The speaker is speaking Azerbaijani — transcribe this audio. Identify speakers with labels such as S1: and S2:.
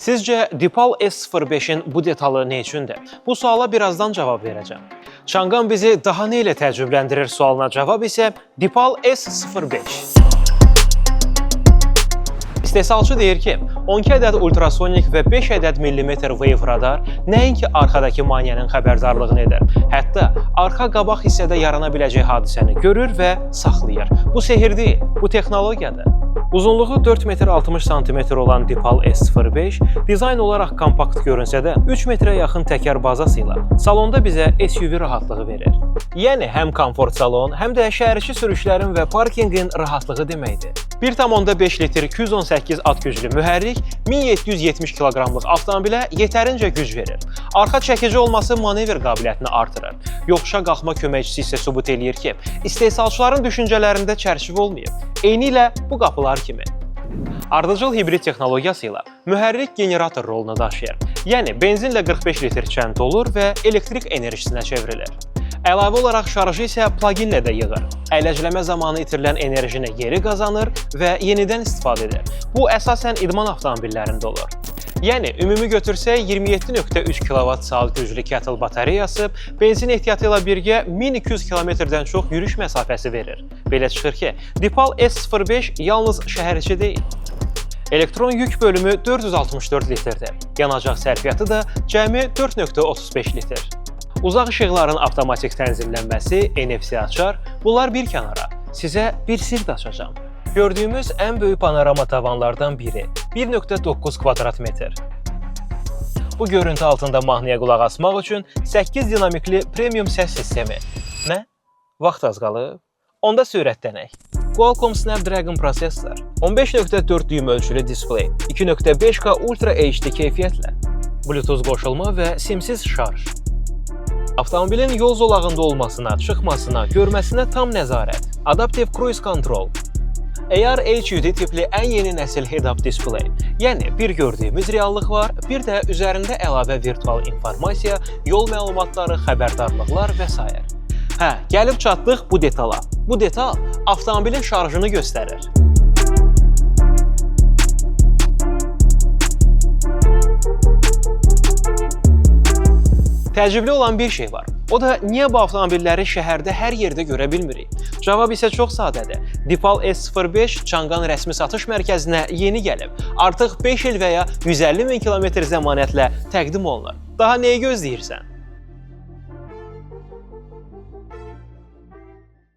S1: Sizcə Dipal S05-in bu detalı ne üçündür? Bu suala birazdan cavab verəcəm. Çangan bizi daha nə ilə təəccübləndirir sualına cavab isə Dipal S05. İstehsalçı deyir ki, 12 ədəd ultrasonik və 5 ədəd millimetr wave radar nəinki arxadakı maneənin xəbərdarlığını edir, hətta arxa-qabaq hissədə yarana biləcək hadisəni görür və saxlayır. Bu sehir deyil, bu texnologiyadır. Uzunluğu 4 metr 60 santimetr olan Dipal S05 dizayn olaraq kompakt görünsə də 3 metrə yaxın təkər bazası ilə salonda bizə SUV rahatlığı verir. Yəni həm komfort salon, həm də şəhərçi sürüşlərin və parkinqin rahatlığı deməkdir. 1,5 litr 218 at güclü mühərrik 1770 kiloqramlıq avtomobilə yetərincə güc verir. Arxa çəkici olması manevr qabiliyyətini artırır. Yoxuşa qalxma köməkçisi isə sübut eləyir ki, istehsalçıların düşüncələrində çərçivə olmayıb. Eynilə bu qapılar kimi. Ardıcıl hibrid texnologiyası ilə mühərrik generator rolunu daşıyır. Yəni benzinlə 45 litr çənd olur və elektrik enerjisinə çevrilir. Əlavə olaraq şarjı isə plug-inlə də yığır. Əyləciləmə zamanı itirilən enerjini geri qazanır və yenidən istifadə edir. Bu əsasən idman avtomobillərində olur. Yəni ümumi götürsək 27,3 kWh güclü kettle batareyası benzin ehtiyatı ilə birgə 1200 km-dən çox yürüyüş məsafəsi verir. Belə çıxır ki, Dipal S05 yalnız şəhərçi deyil. Elektron yük bölümü 464 litrdir. Yanacaq sərfiyyatı da cəmi 4,35 litr. Uzaq işıqların avtomatik tənzimlənməsi, NFC açar, bunlar bir kənara. Sizə bir sir də açacağam. Gördüyümüz ən böyük panorama tavanlardan biri 1,9 kvadrat metr. Bu görüntü altında mahnıya qulaq asmaq üçün 8 dinamikli premium səs sistemi. Nə? Vaxt az qalıb? Onda sürətlənək. Qualcomm Snapdragon prosesor, 15,4 düym ölçülü displey, 2,5K Ultra HD keyfiyyətlə, Bluetooth qoşulma və simsiz şarj. Avtomobilin yol zolağında olmasına, çıxmasına, görməsinə tam nəzarət, Adaptive Cruise Control, AR HUD tipli ən yeni nəsil head-up display. Yəni bir gördüyümüz reallıq var, bir də üzərində əlavə virtual informasiya, yol məlumatları, xəbərdarlıqlar və s. Hə, gəlib çatdıq bu detala. Bu detal avtomobilin şarjını göstərir. Təəccüblü olan bir şey var. O da niyə bu avtomobilləri şəhərdə hər yerdə görə bilmirik? Cavab isə çox sadədir. Dipal S05 Çangan rəsmi satış mərkəzinə yeni gəlib. Artıq 5 il və ya 150 min kilometr zəmanətlə təqdim olunur. Daha nəyi gözləyirsən?